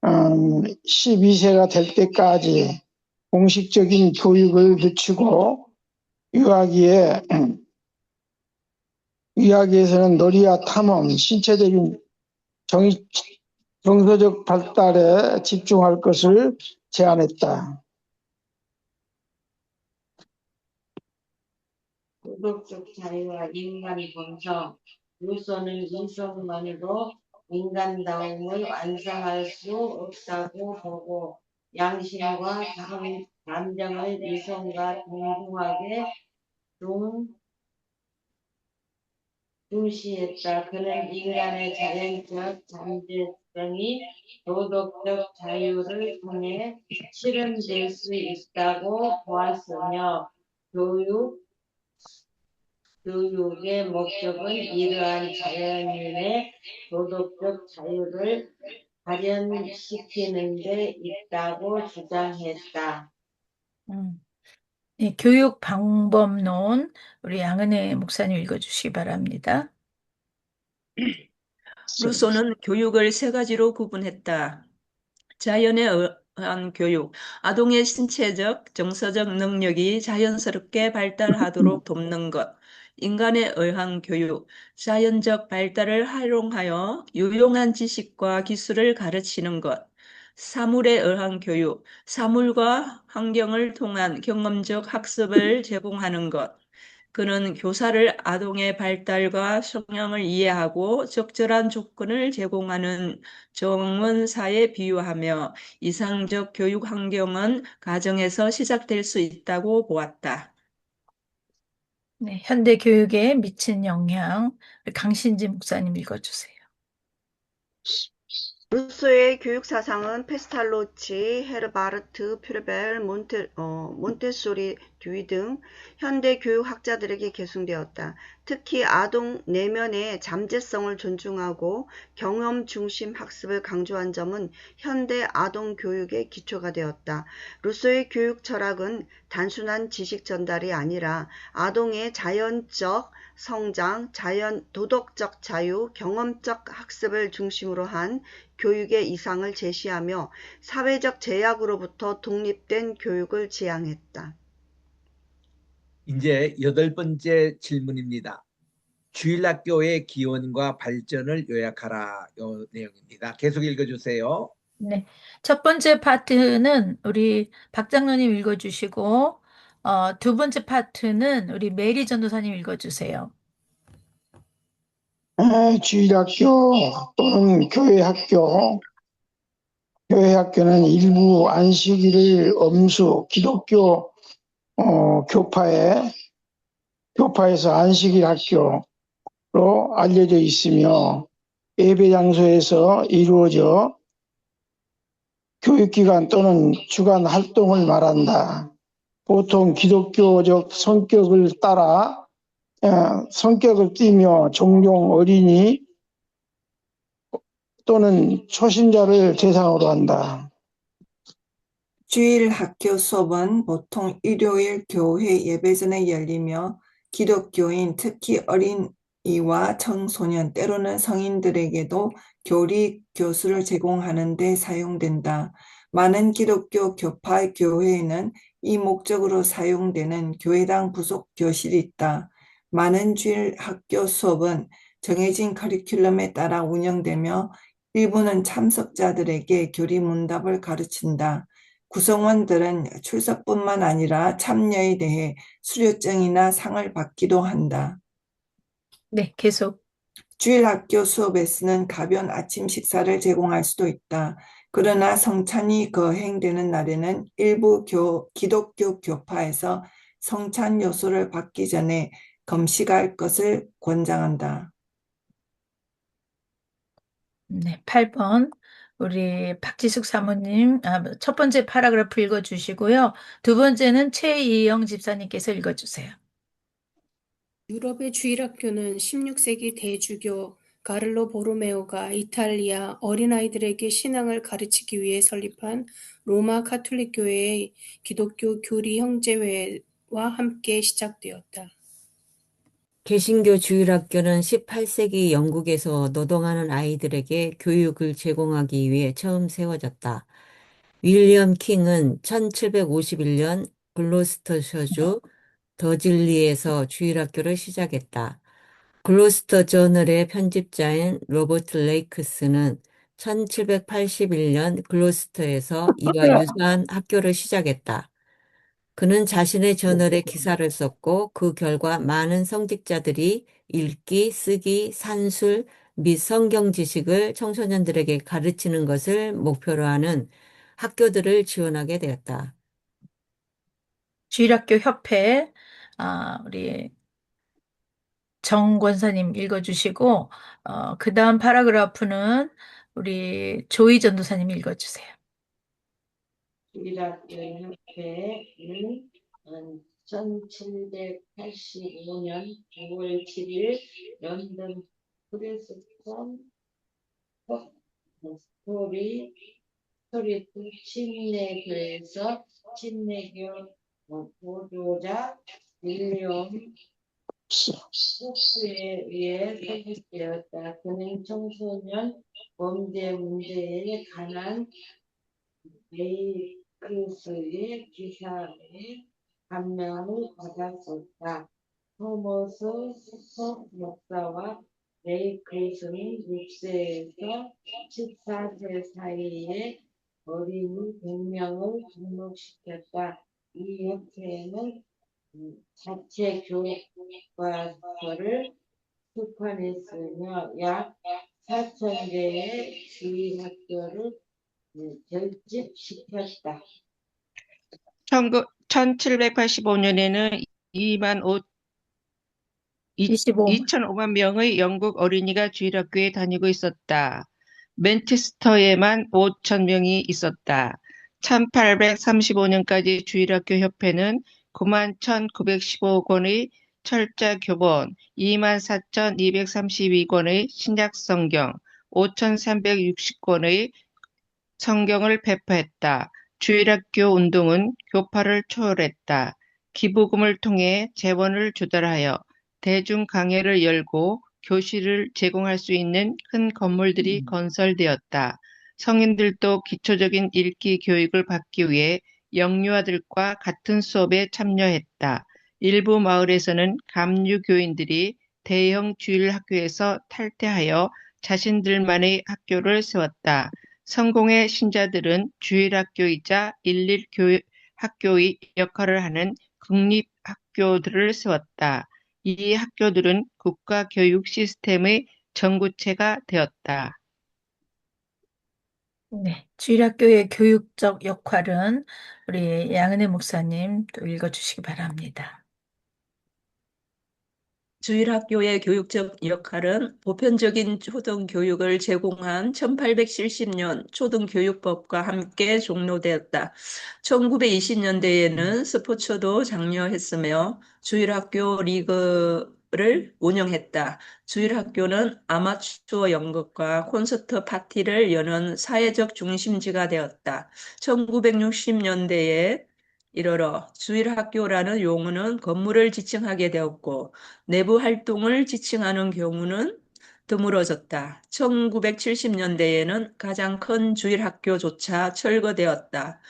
12세가 될 때까지 공식적인 교육을 늦추고 유아기에서는 놀이와 탐험, 신체적인 정서적 발달에 집중할 것을 제안했다. 도덕적 자유와 인간 본성. 루소는 이성만으로 인간다움을 완성할 수 없다고 보고 양심과 감정을 이성과 동등하게 중시했다. 그는 인간의 자연적 잠재성이 도덕적 자유를 통해 실현될 수 있다고 보았으며 교육의 목적은 이러한 자연인의 도덕적 자유를 발현시키는 데 있다고 주장했다. 네, 교육 방법론 우리 양은혜 목사님 읽어주시기 바랍니다. 루소는 교육을 세 가지로 구분했다. 자연에 의한 교육, 아동의 신체적, 정서적 능력이 자연스럽게 발달하도록 돕는 것. 인간에 의한 교육, 자연적 발달을 활용하여 유용한 지식과 기술을 가르치는 것. 사물에 의한 교육, 사물과 환경을 통한 경험적 학습을 제공하는 것. 그는 교사를 아동의 발달과 성향을 이해하고 적절한 조건을 제공하는 정원사에 비유하며 이상적 교육 환경은 가정에서 시작될 수 있다고 보았다. 네, 현대 교육에 미친 영향 우리 강신지 목사님 읽어주세요. 루소의 교육 사상은 페스탈로치, 헤르바르트, 퓨르벨, 몬테소리 듀이 등 현대 교육학자들에게 계승되었다. 특히 아동 내면의 잠재성을 존중하고 경험 중심 학습을 강조한 점은 현대 아동 교육의 기초가 되었다. 루소의 교육 철학은 단순한 지식 전달이 아니라 아동의 자연적 성장, 도덕적 자유, 경험적 학습을 중심으로 한 교육의 이상을 제시하며 사회적 제약으로부터 독립된 교육을 지향했다. 이제 8번째 질문입니다. 주일학교의 기원과 발전을 요약하라. 요 내용입니다. 계속 읽어주세요. 네, 첫 번째 파트는 우리 박 장로님 읽어주시고 두 번째 파트는 우리 메리 전도사님 읽어주세요. 주일학교 또는 교회학교는 일부 안식일을 엄수 기독교 교파에서 안식일 학교로 알려져 있으며 예배 장소에서 이루어져 교육기간 또는 주간 활동을 말한다. 보통 기독교적 성격을 띠며 종종 어린이 또는 초신자를 대상으로 한다. 주일 학교 수업은 보통 일요일 교회 예배 전에 열리며 기독교인, 특히 어린이와 청소년, 때로는 성인들에게도 교수를 제공하는 데 사용된다. 많은 기독교 교파 교회에는 이 목적으로 사용되는 교회당 부속 교실이 있다. 많은 주일 학교 수업은 정해진 커리큘럼에 따라 운영되며 일부는 참석자들에게 교리 문답을 가르친다. 구성원들은 출석뿐만 아니라 참여에 대해 수료증이나 상을 받기도 한다. 네, 계속. 주일학교 수업에서는 가벼운 아침 식사를 제공할 수도 있다. 그러나 성찬이 거행되는 날에는 일부 기독교 교파에서 성찬 요소를 받기 전에 금식할 것을 권장한다. 네, 8번. 우리 박지숙 사모님, 첫 번째 파라그래프 읽어주시고요. 두 번째는 최이영 집사님께서 읽어주세요. 유럽의 주일학교는 16세기 대주교 가를로 보로메오가 이탈리아 어린아이들에게 신앙을 가르치기 위해 설립한 로마 가톨릭 교회의 기독교 교리 형제회와 함께 시작되었다. 개신교 주일학교는 18세기 영국에서 노동하는 아이들에게 교육을 제공하기 위해 처음 세워졌다. 윌리엄 킹은 1751년 글로스터셔주 더질리에서 주일학교를 시작했다. 글로스터 저널의 편집자인 로버트 레이크스는 1781년 글로스터에서 이와 유사한 학교를 시작했다. 그는 자신의 저널에 기사를 썼고 그 결과 많은 성직자들이 읽기, 쓰기, 산술 및 성경 지식을 청소년들에게 가르치는 것을 목표로 하는 학교들을 지원하게 되었다. 주일학교 협회, 우리 정 권사님 읽어주시고, 그 다음 파라그래프는 우리 조희 전도사님 읽어주세요. 주일학교 협회는 1785년 9월 7일 런던 프레스턴 스토리트 침례교에서 침례교 보조자 윌리엄 폭스에 의해 설립되었다. 그는 청소년 범죄 문제에 관한 레이크스의 기사에 감명을 받았었다. 토머스 스톱 목사와 레이크스는 6세에서 14세 사이에 어린이 100명을 등록시켰다. 이 협회는 자체 교과서를 출판했으며 약 4,000개의 주일학교를 결집시켰다. 1785년에는 2,500만 명의 영국 어린이가 주일학교에 다니고 있었다. 맨체스터에만 5,000명이 있었다. 1835년까지 주일학교 협회는 91,915권의 철자 교본, 24,232권의 신약 성경, 5,360권의 성경을 배포했다. 주일학교 운동은 교파를 초월했다. 기부금을 통해 재원을 조달하여 대중 강해를 열고 교실을 제공할 수 있는 큰 건물들이 건설되었다. 성인들도 기초적인 읽기 교육을 받기 위해 영유아들과 같은 수업에 참여했다. 일부 마을에서는 감리교인들이 대형 주일학교에서 탈퇴하여 자신들만의 학교를 세웠다. 성공의 신자들은 주일학교이자 일일학교의 역할을 하는 국립학교들을 세웠다. 이 학교들은 국가교육 시스템의 전구체가 되었다. 네, 주일학교의 교육적 역할은 우리 양은혜 목사님 또 읽어주시기 바랍니다. 주일학교의 교육적 역할은 보편적인 초등교육을 제공한 1870년 초등교육법과 함께 종료되었다. 1920년대에는 스포츠도 장려했으며 주일학교 리그를 운영했다. 주일학교는 아마추어 연극과 콘서트 파티를 여는 사회적 중심지가 되었다. 1960년대에 이르러 주일학교라는 용어는 건물을 지칭하게 되었고 내부 활동을 지칭하는 경우는 드물어졌다. 1970년대에는 가장 큰 주일학교조차 철거되었다.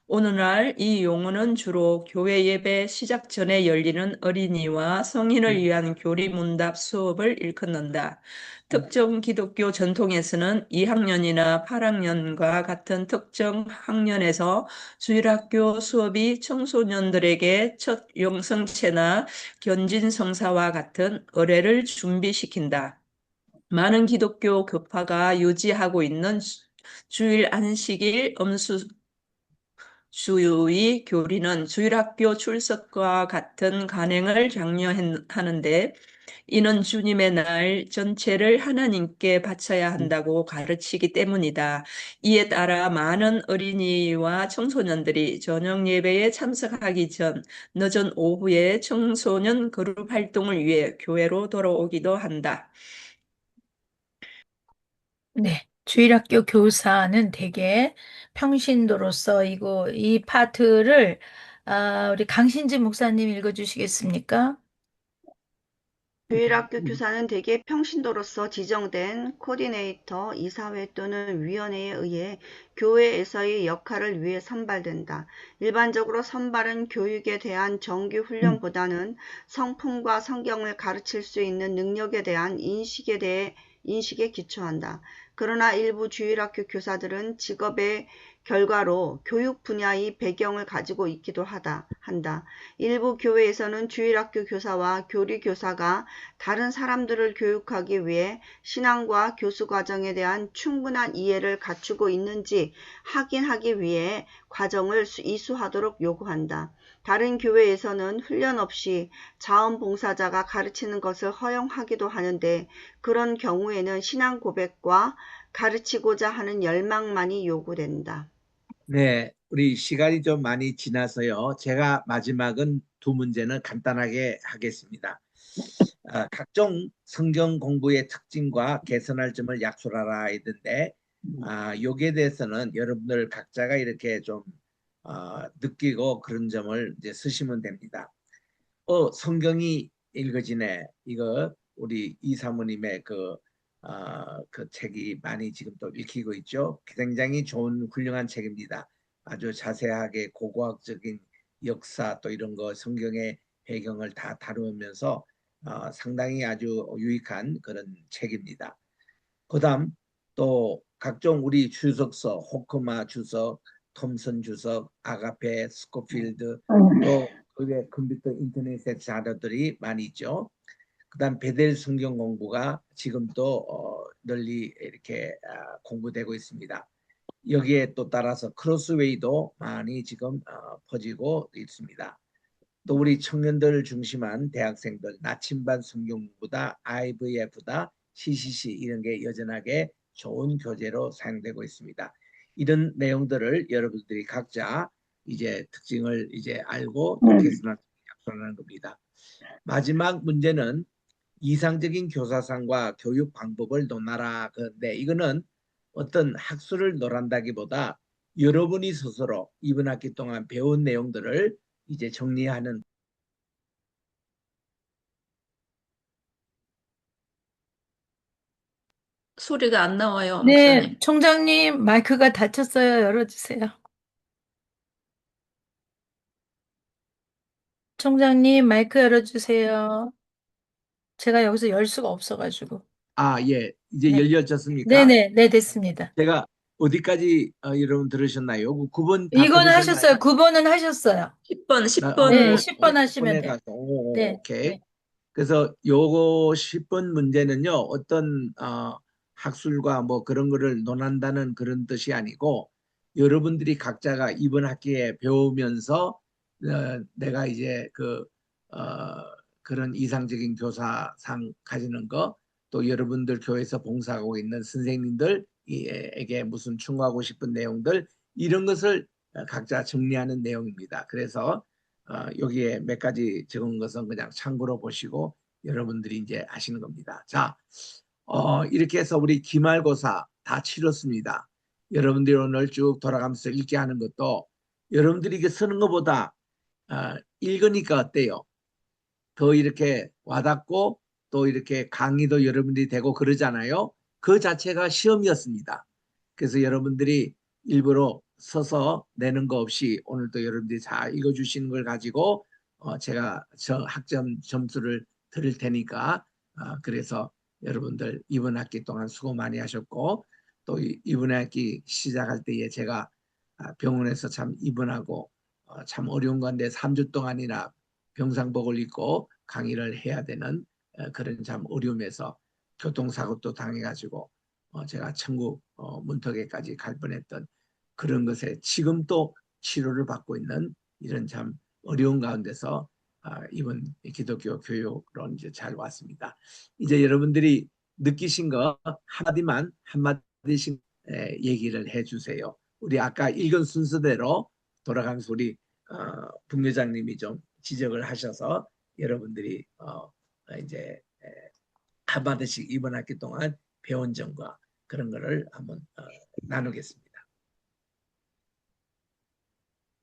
오늘날 이 용어는 주로 교회 예배 시작 전에 열리는 어린이와 성인을 위한 교리문답 수업을 일컫는다. 특정 기독교 전통에서는 2학년이나 8학년과 같은 특정 학년에서 주일학교 수업이 청소년들에게 첫 영성체나 견진성사와 같은 의례를 준비시킨다. 많은 기독교 교파가 유지하고 있는 주일 안식일 엄수주의 교리는 주일학교 출석과 같은 간행을 장려하는데 이는 주님의 날 전체를 하나님께 바쳐야 한다고 가르치기 때문이다. 이에 따라 많은 어린이와 청소년들이 저녁 예배에 참석하기 전 늦은 오후에 청소년 그룹 활동을 위해 교회로 돌아오기도 한다. 네. 주일학교 교사는 대개 평신도로서 이 파트를 우리 강신지 목사님 읽어주시겠습니까? 주일학교 교사는 대개 평신도로서 지정된 코디네이터, 이사회 또는 위원회에 의해 교회에서의 역할을 위해 선발된다. 일반적으로 선발은 교육에 대한 정규 훈련보다는 성품과 성경을 가르칠 수 있는 능력에 대한 인식에 기초한다. 그러나 일부 주일학교 교사들은 직업의 결과로 교육 분야의 배경을 가지고 있기도 한다. 일부 교회에서는 주일학교 교사와 교리교사가 다른 사람들을 교육하기 위해 신앙과 교수 과정에 대한 충분한 이해를 갖추고 있는지 확인하기 위해 과정을 이수하도록 요구한다. 다른 교회에서는 훈련 없이 자원봉사자가 가르치는 것을 허용하기도 하는데 그런 경우에는 신앙 고백과 가르치고자 하는 열망만이 요구된다. 네, 우리 시간이 좀 많이 지나서요. 제가 마지막은 두 문제는 간단하게 하겠습니다. 각종 성경 공부의 특징과 개선할 점을 약속하라 했는데, 여기에 대해서는 여러분들 각자가 이렇게 좀 느끼고 그런 점을 이제 쓰시면 됩니다. 성경이 읽어지네. 이거 우리 이사모님의 그 책이 많이 지금 또 읽히고 있죠. 굉장히 좋은 훌륭한 책입니다. 아주 자세하게 고고학적인 역사 또 이런 거 성경의 배경을 다 다루면서 상당히 아주 유익한 그런 책입니다. 그다음 또 각종 우리 주석서, 호크마 주석, 톰슨 주석, 아가페, 스코필드 또 그외 컴퓨터 인터넷의 자료들이 많이 있죠. 그다음 베델 성경 공부가 지금도 널리 이렇게 공부되고 있습니다. 여기에 또 따라서 크로스웨이도 많이 지금 퍼지고 있습니다. 또 우리 청년들을 중심한 대학생들 나침반 성경 공부다, IVF다, CCC 이런 게 여전하게 좋은 교재로 사용되고 있습니다. 이런 내용들을 여러분들이 각자 이제 특징을 이제 알고 또 개선할 약속하는 겁니다. 마지막 문제는 이상적인 교사상과 교육 방법을 논하라. 그런데 이거는 어떤 학술을 논한다기보다 여러분이 스스로 이번 학기 동안 배운 내용들을 이제 정리하는. 소리가 안 나와요, 네, 목사님. 총장님 마이크가 닫혔어요. 열어주세요. 총장님 마이크 열어주세요. 제가 여기서 열 수가 없어가지고. 예, 이제 네. 열렸습니까? 네, 됐습니다. 제가 어디까지 여러분 들으셨나요? 9번 다 이거는 들으셨나요? 하셨어요. 9번은 하셨어요. 10번, 네, 10번. 10번 하시면 10번에 돼요. 가서 네, 오케이. 네. 그래서 요거 10번 문제는요. 어떤 학술과 뭐 그런 거를 논한다는 그런 뜻이 아니고 여러분들이 각자가 이번 학기에 배우면서 내가 이제 그런 이상적인 교사상 가지는 거 또 여러분들 교회에서 봉사하고 있는 선생님들에게 무슨 충고하고 싶은 내용들 이런 것을 각자 정리하는 내용입니다. 그래서 여기에 몇 가지 적은 것은 그냥 참고로 보시고 여러분들이 이제 아시는 겁니다. 자, 이렇게 해서 우리 기말고사 다 치렀습니다. 여러분들이 오늘 쭉 돌아가면서 읽게 하는 것도 여러분들이 이게 쓰는 것보다 읽으니까 어때요? 더 이렇게 와닿고 또 이렇게 강의도 여러분들이 되고 그러잖아요. 그 자체가 시험이었습니다. 그래서 여러분들이 일부러 서서 내는 거 없이 오늘도 여러분들이 잘 읽어주시는 걸 가지고 제가 학점 점수를 드릴 테니까 그래서 여러분들 이번 학기 동안 수고 많이 하셨고 또 이번 학기 시작할 때에 제가 병원에서 참 입원하고 참 어려운 건데 3주 동안이나 병상복을 입고 강의를 해야 되는 그런 참 어려움에서 교통사고도 당해가지고 제가 천국 문턱에까지 갈 뻔했던 그런 것에 지금 또 치료를 받고 있는 이런 참 어려운 가운데서 이번 기독교 교육으로 이제 잘 왔습니다. 이제 여러분들이 느끼신 거 한마디씩 얘기를 해주세요. 우리 아까 읽은 순서대로 돌아가면서 우리 분교장님이 좀 지적을 하셔서 여러분들이 이제 한마디씩 이번 학기 동안 배운 점과 그런 거를 한번 나누겠습니다.